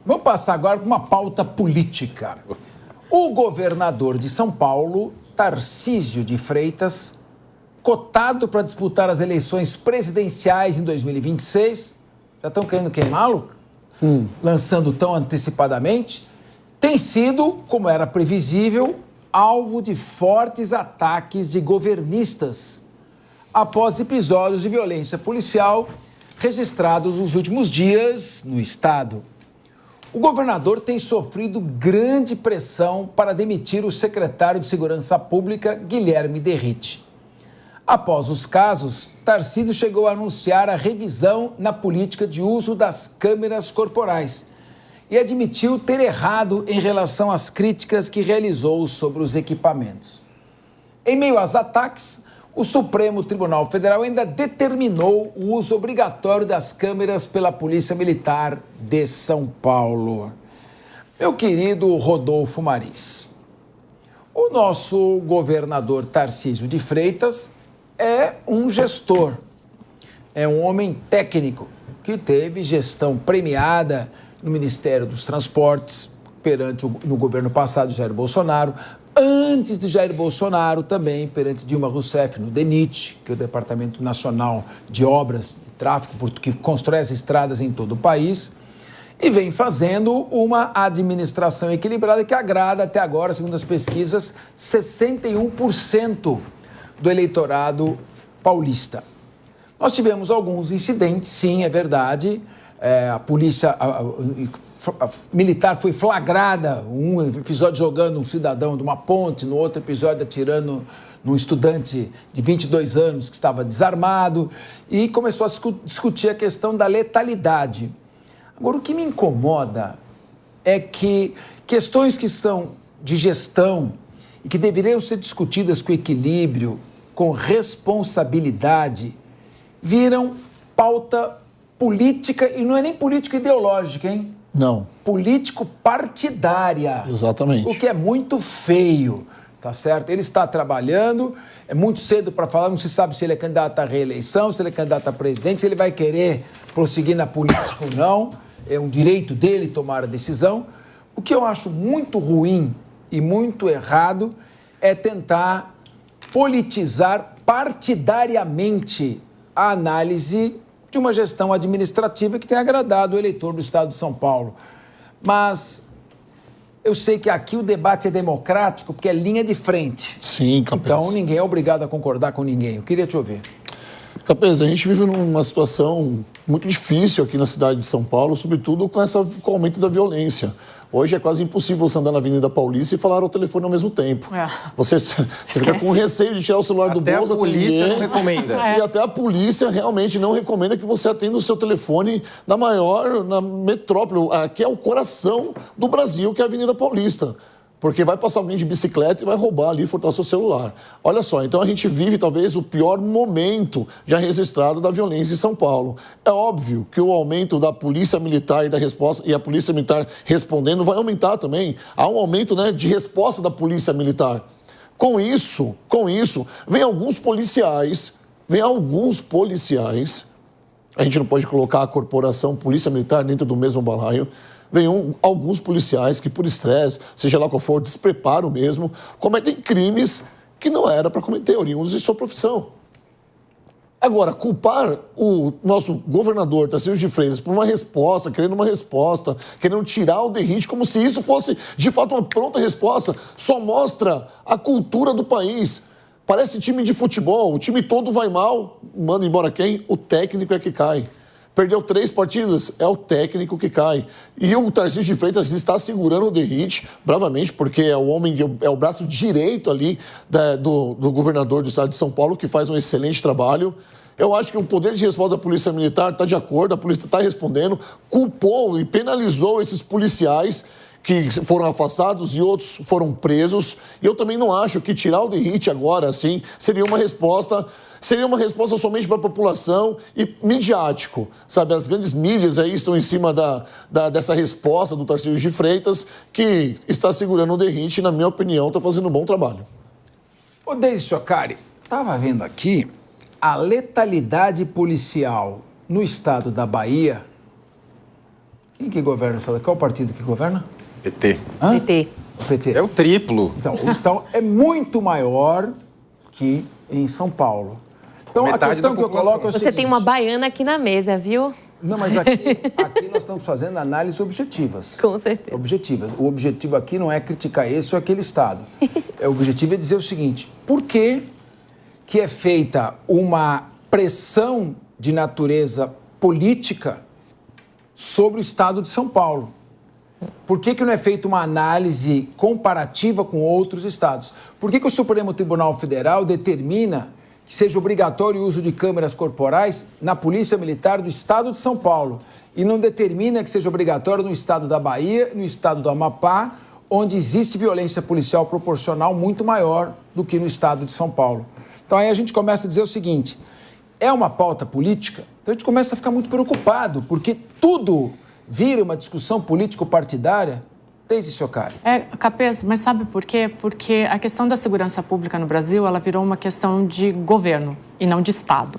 Vamos passar agora para uma pauta política. O governador de São Paulo, Tarcísio de Freitas, cotado para disputar as eleições presidenciais em 2026, já estão querendo queimá-lo? Lançando tão antecipadamente, tem sido, como era previsível, alvo de fortes ataques de governistas após episódios de violência policial registrados nos últimos dias no estado. O governador tem sofrido grande pressão para demitir o secretário de Segurança Pública, Guilherme Derrite. Após os casos, Tarcísio chegou a anunciar a revisão na política de uso das câmeras corporais e admitiu ter errado em relação às críticas que realizou sobre os equipamentos. Em meio aos ataques, o Supremo Tribunal Federal ainda determinou o uso obrigatório das câmeras pela Polícia Militar de São Paulo. Meu querido Rodolfo Maris, o nosso governador Tarcísio de Freitas é um gestor, é um homem técnico que teve gestão premiada no Ministério dos Transportes, no governo passado de Jair Bolsonaro, antes de Jair Bolsonaro também, perante Dilma Rousseff, no DENIT, que é o Departamento Nacional de Obras e Tráfego, que constrói as estradas em todo o país, e vem fazendo uma administração equilibrada que agrada até agora, segundo as pesquisas, 61% do eleitorado paulista. Nós tivemos alguns incidentes, sim, é verdade. A polícia militar foi flagrada, um episódio jogando um cidadão de uma ponte, no outro episódio atirando num estudante de 22 anos que estava desarmado, e começou a discutir a questão da letalidade. Agora, o que me incomoda é que questões que são de gestão e que deveriam ser discutidas com equilíbrio, com responsabilidade, viram pauta política, e não é nem político ideológica, hein? Não. Político-partidária. Exatamente. O que é muito feio, tá certo? Ele está trabalhando, é muito cedo para falar, não se sabe se ele é candidato à reeleição, se ele é candidato a presidente, se ele vai querer prosseguir na política ou não. É um direito dele tomar a decisão. O que eu acho muito ruim e muito errado é tentar politizar partidariamente a análise de uma gestão administrativa que tem agradado o eleitor do estado de São Paulo. Mas eu sei que aqui o debate é democrático porque é linha de frente. Sim, Capês. Então ninguém é obrigado a concordar com ninguém. Eu queria te ouvir. Capês, a gente vive numa situação muito difícil aqui na cidade de São Paulo, sobretudo com o aumento da violência. Hoje é quase impossível você andar na Avenida Paulista e falar ao telefone ao mesmo tempo. Você fica com receio de tirar o celular do bolso. Até a polícia não recomenda. E até a polícia realmente não recomenda que você atenda o seu telefone na metrópole, que é o coração do Brasil, que é a Avenida Paulista. Porque vai passar alguém de bicicleta e vai roubar ali e furtar o seu celular. Olha só, então a gente vive talvez o pior momento já registrado da violência em São Paulo. É óbvio que o aumento da polícia militar e da resposta, e a polícia militar respondendo, vai aumentar também. Há um aumento, de resposta da polícia militar. Com isso, vem alguns policiais, a gente não pode colocar a corporação polícia militar dentro do mesmo balaio. Vem alguns policiais que, por estresse, seja lá qual for, despreparo mesmo, cometem crimes que não era para cometer, oriundos de sua profissão. Agora, culpar o nosso governador, Tarcísio de Freitas, por querendo tirar o Derrite, como se isso fosse, de fato, uma pronta resposta, só mostra a cultura do país. Parece time de futebol, o time todo vai mal, manda embora quem? O técnico é que cai. Perdeu 3 partidas, é o técnico que cai. E o Tarcísio de Freitas está segurando o Derrite bravamente, porque é o braço direito ali do governador do estado de São Paulo, que faz um excelente trabalho. Eu acho que o poder de resposta da Polícia Militar está de acordo, a polícia está respondendo, culpou e penalizou esses policiais que foram afastados e outros foram presos. E eu também não acho que tirar o Derrite agora, assim, seria uma resposta somente para a população e midiático, sabe? As grandes mídias aí estão em cima dessa resposta do Tarcísio de Freitas, que está segurando o Derrite e, na minha opinião, está fazendo um bom trabalho. Ô, Deise Chocari, estava vendo aqui a letalidade policial no estado da Bahia Quem que governa? Qual partido que governa? PT. Hã? PT. O PT. É o triplo. Então é muito maior que em São Paulo. Então, a questão que eu coloco é o seguinte... Você tem uma baiana aqui na mesa, viu? Não, mas aqui nós estamos fazendo análises objetivas. Com certeza. Objetivas. O objetivo aqui não é criticar esse ou aquele Estado. O objetivo é dizer o seguinte: por que é feita uma pressão de natureza política sobre o Estado de São Paulo? Por que não é feita uma análise comparativa com outros estados? Por que o Supremo Tribunal Federal determina que seja obrigatório o uso de câmeras corporais na Polícia Militar do Estado de São Paulo e não determina que seja obrigatório no estado da Bahia, no estado do Amapá, onde existe violência policial proporcional muito maior do que no estado de São Paulo? Então aí a gente começa a dizer o seguinte: é uma pauta política? Então a gente começa a ficar muito preocupado, porque tudo vira uma discussão político-partidária. Desde Siocari. Capês, mas sabe por quê? Porque a questão da segurança pública no Brasil, ela virou uma questão de governo e não de Estado.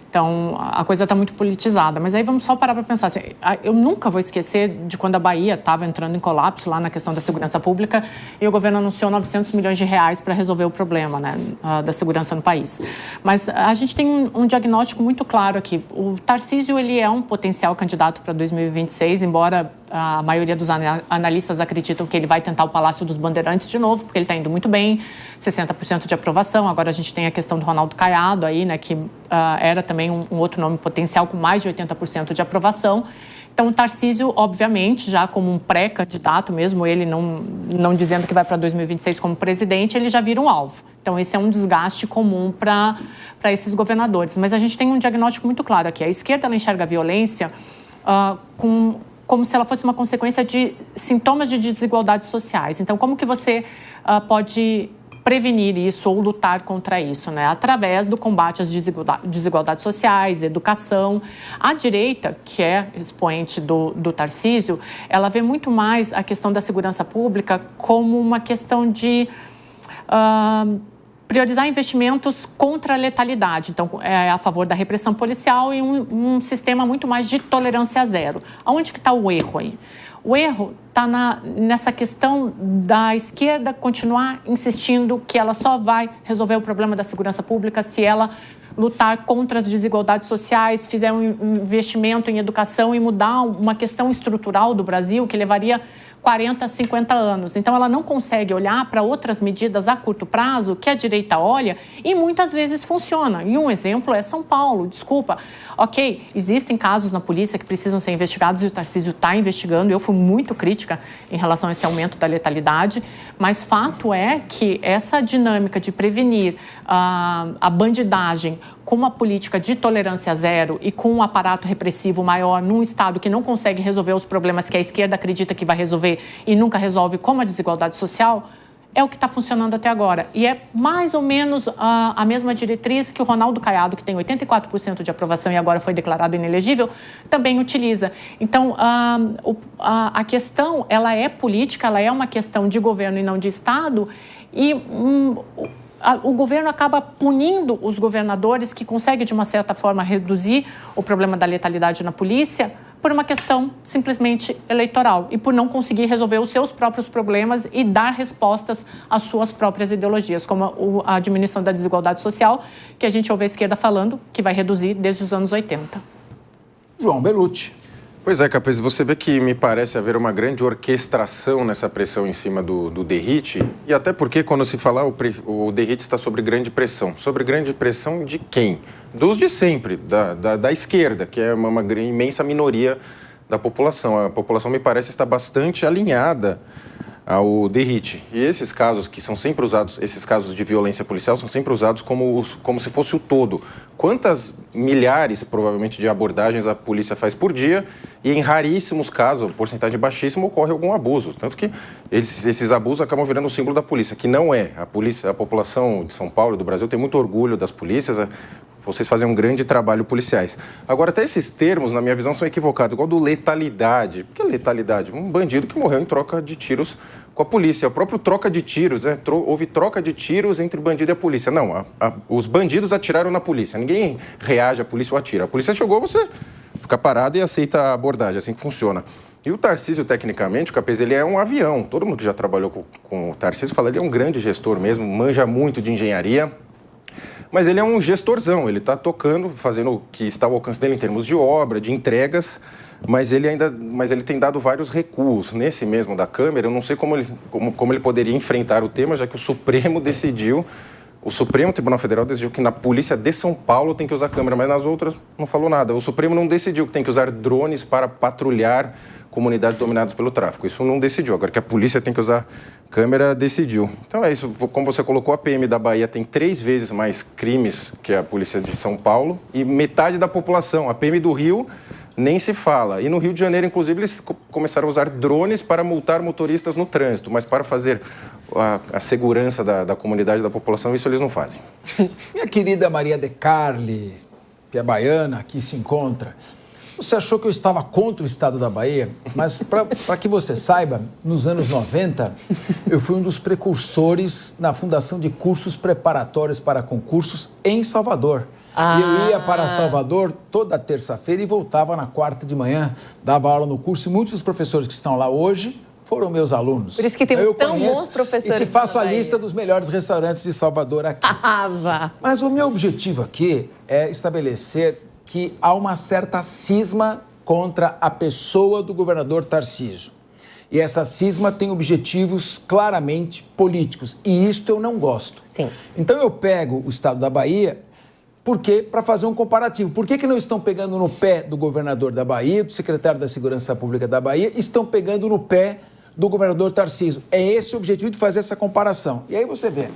Então, a coisa está muito politizada. Mas aí vamos só parar para pensar. Assim, eu nunca vou esquecer de quando a Bahia estava entrando em colapso lá na questão da segurança pública e o governo anunciou 900 milhões de reais para resolver o problema, né, da segurança no país. Mas a gente tem um diagnóstico muito claro aqui. O Tarcísio, ele é um potencial candidato para 2026, embora a maioria dos analistas acreditam que ele vai tentar o Palácio dos Bandeirantes de novo, porque ele está indo muito bem, 60% de aprovação. Agora a gente tem a questão do Ronaldo Caiado aí, né, que era também um outro nome potencial com mais de 80% de aprovação. Então o Tarcísio, obviamente, já como um pré-candidato, mesmo ele não dizendo que vai para 2026 como presidente, ele já vira um alvo. Então esse é um desgaste comum para esses governadores. Mas a gente tem um diagnóstico muito claro aqui. A esquerda, ela enxerga a violência como se ela fosse uma consequência de sintomas de desigualdades sociais. Então, como que você pode prevenir isso ou lutar contra isso, né? Através do combate às desigualdades sociais, educação. A direita, que é expoente do Tarcísio, ela vê muito mais a questão da segurança pública como uma questão de priorizar investimentos contra a letalidade. Então, é a favor da repressão policial e um sistema muito mais de tolerância zero. Aonde que está o erro aí? O erro está nessa questão da esquerda continuar insistindo que ela só vai resolver o problema da segurança pública se ela lutar contra as desigualdades sociais, fizer um investimento em educação e mudar uma questão estrutural do Brasil que levaria 40, 50 anos. Então, ela não consegue olhar para outras medidas a curto prazo que a direita olha e muitas vezes funciona. E um exemplo é São Paulo, desculpa. Ok, existem casos na polícia que precisam ser investigados e o Tarcísio está investigando. Eu fui muito crítica em relação a esse aumento da letalidade, mas fato é que essa dinâmica de prevenir a bandidagem com uma política de tolerância zero e com um aparato repressivo maior num estado que não consegue resolver os problemas que a esquerda acredita que vai resolver e nunca resolve, como a desigualdade social, é o que está funcionando até agora. E é mais ou menos a mesma diretriz que o Ronaldo Caiado, que tem 84% de aprovação e agora foi declarado inelegível, também utiliza. Então, a questão, ela é política, ela é uma questão de governo e não de Estado, e o governo acaba punindo os governadores que conseguem, de uma certa forma, reduzir o problema da letalidade na polícia por uma questão simplesmente eleitoral e por não conseguir resolver os seus próprios problemas e dar respostas às suas próprias ideologias, como a diminuição da desigualdade social, que a gente ouve a esquerda falando que vai reduzir desde os anos 80. João Belucci. Pois é, Capês, você vê que me parece haver uma grande orquestração nessa pressão em cima do Derrite, e até porque quando se fala o Derrite está sob grande pressão. Sobre grande pressão de quem? Dos de sempre, da esquerda, que é uma imensa minoria da população. A população me parece estar bastante alinhada ao Derrite. E esses casos que são sempre usados, esses casos de violência policial são sempre usados como se fosse o todo. Quantas milhares, provavelmente, de abordagens a polícia faz por dia e em raríssimos casos, porcentagem baixíssima, ocorre algum abuso. Tanto que esses abusos acabam virando o símbolo da polícia, que não é. A população de São Paulo e do Brasil tem muito orgulho das polícias. Vocês fazem um grande trabalho policiais. Agora, até esses termos, na minha visão, são equivocados. Igual do letalidade. O que é letalidade? Um bandido que morreu em troca de tiros com a polícia. O próprio troca de tiros, né? Houve troca de tiros entre bandido e a polícia. Não, os bandidos atiraram na polícia. Ninguém reage à polícia ou atira. A polícia chegou, você fica parado e aceita a abordagem. É assim que funciona. E o Tarcísio, tecnicamente, o Capês, ele é um avião. Todo mundo que já trabalhou com o Tarcísio fala, ele é um grande gestor mesmo, manja muito de engenharia. Mas ele é um gestorzão, ele está tocando, fazendo o que está ao alcance dele em termos de obra, de entregas, mas ele tem dado vários recuos. Nesse mesmo da Câmara, eu não sei como ele poderia enfrentar o tema, já que o Supremo decidiu, o Supremo Tribunal Federal decidiu que na Polícia de São Paulo tem que usar câmera, mas nas outras não falou nada. O Supremo não decidiu que tem que usar drones para patrulhar comunidades dominadas pelo tráfico. Isso não decidiu. Agora que a polícia tem que usar câmera, decidiu. Então é isso. Como você colocou, a PM da Bahia tem 3 vezes mais crimes que a polícia de São Paulo e metade da população. A PM do Rio nem se fala. E no Rio de Janeiro, inclusive, eles começaram a usar drones para multar motoristas no trânsito, mas para fazer a segurança da comunidade, da população, isso eles não fazem. Minha querida Maria de Carli, que é baiana, aqui se encontra. Você achou que eu estava contra o estado da Bahia, mas para que você saiba, nos anos 90, eu fui um dos precursores na fundação de cursos preparatórios para concursos em Salvador. E eu ia para Salvador toda terça-feira e voltava na quarta de manhã, dava aula no curso e muitos dos professores que estão lá hoje foram meus alunos. Por isso que temos tão bons professores. E te faço a lista dos melhores restaurantes de Salvador aqui. Mas o meu objetivo aqui é estabelecer que há uma certa cisma contra a pessoa do governador Tarcísio. E essa cisma tem objetivos claramente políticos. E isto eu não gosto. Sim. Então eu pego o estado da Bahia para fazer um comparativo. Por que não estão pegando no pé do governador da Bahia, do secretário da Segurança Pública da Bahia, estão pegando no pé do governador Tarcísio? É esse o objetivo de fazer essa comparação. E aí você vê,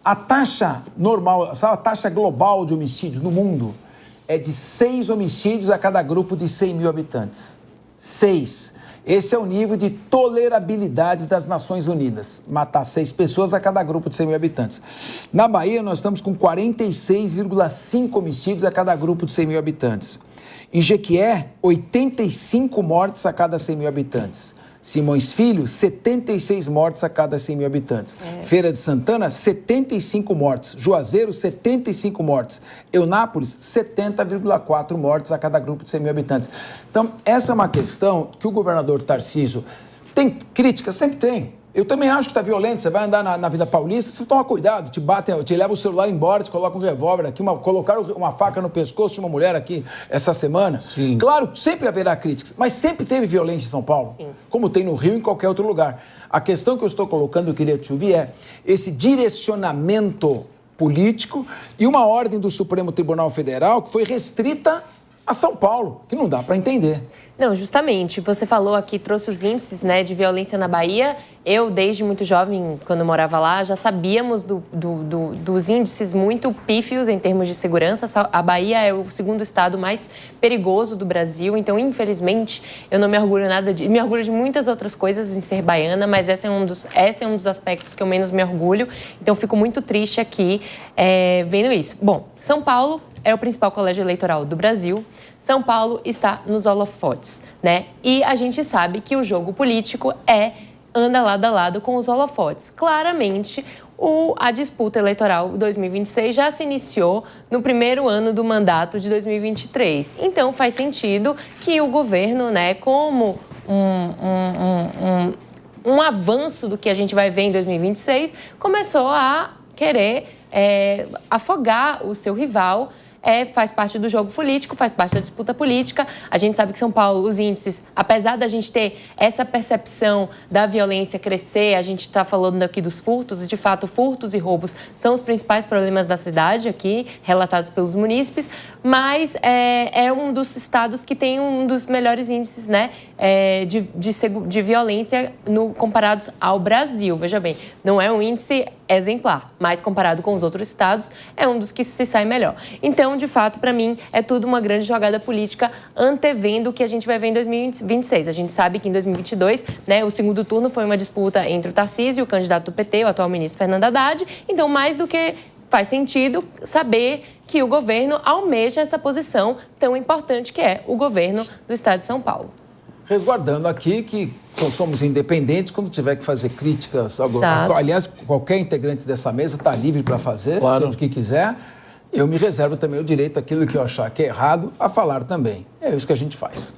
a taxa normal, a taxa global de homicídios no mundo é de 6 homicídios a cada grupo de 100 mil habitantes. 6. Esse é o nível de tolerabilidade das Nações Unidas. Matar 6 pessoas a cada grupo de 100 mil habitantes. Na Bahia, nós estamos com 46,5 homicídios a cada grupo de 100 mil habitantes. Em Jequié, 85 mortes a cada 100 mil habitantes. Simões Filho, 76 mortes a cada 100 mil habitantes. Feira de Santana, 75 mortes. Juazeiro, 75 mortes. Eunápolis, 70,4 mortes a cada grupo de 100 mil habitantes. Então, essa é uma questão que o governador Tarcísio tem crítica, sempre tem. Eu também acho que está violento. Você vai andar na Vida Paulista, você toma cuidado, te leva o celular embora, te coloca um revólver aqui, colocaram uma faca no pescoço de uma mulher aqui essa semana. Sim. Claro, sempre haverá críticas, mas sempre teve violência em São Paulo, Sim. Como tem no Rio e em qualquer outro lugar. A questão que eu estou colocando, eu queria te ouvir, é esse direcionamento político e uma ordem do Supremo Tribunal Federal que foi restrita a São Paulo, que não dá para entender. Não, justamente, você falou aqui, trouxe os índices, né, de violência na Bahia. Eu, desde muito jovem, quando eu morava lá, já sabíamos dos índices muito pífios em termos de segurança. A Bahia é o segundo estado mais perigoso do Brasil, então, infelizmente, eu não me orgulho me orgulho de muitas outras coisas em ser baiana, mas esse é um dos aspectos que eu menos me orgulho. Então, fico muito triste aqui vendo isso. Bom, São Paulo é o principal colégio eleitoral do Brasil. São Paulo está nos holofotes, né? E a gente sabe que o jogo político anda lado a lado com os holofotes. Claramente, a disputa eleitoral 2026 já se iniciou no primeiro ano do mandato de 2023. Então, faz sentido que o governo, né, como um avanço do que a gente vai ver em 2026, começou a querer afogar o seu rival. Faz parte do jogo político, faz parte da disputa política. A gente sabe que São Paulo, os índices, apesar da gente ter essa percepção da violência crescer, a gente está falando aqui dos furtos, e de fato furtos e roubos são os principais problemas da cidade aqui, relatados pelos munícipes, mas é um dos estados que tem um dos melhores índices, né, de violência comparados ao Brasil. Veja bem, não é um índice exemplar, mas comparado com os outros estados, é um dos que se sai melhor. Então, de fato, para mim, é tudo uma grande jogada política antevendo o que a gente vai ver em 2026. A gente sabe que em 2022, né, o segundo turno foi uma disputa entre o Tarcísio, o candidato do PT, o atual ministro Fernando Haddad. Então, mais do que faz sentido saber que o governo almeja essa posição tão importante que é o governo do estado de São Paulo. Resguardando aqui que somos independentes quando tiver que fazer críticas. Aliás, qualquer integrante dessa mesa está livre para fazer, claro, o que quiser. Eu me reservo também o direito, aquilo que eu achar que é errado, a falar também. É isso que a gente faz.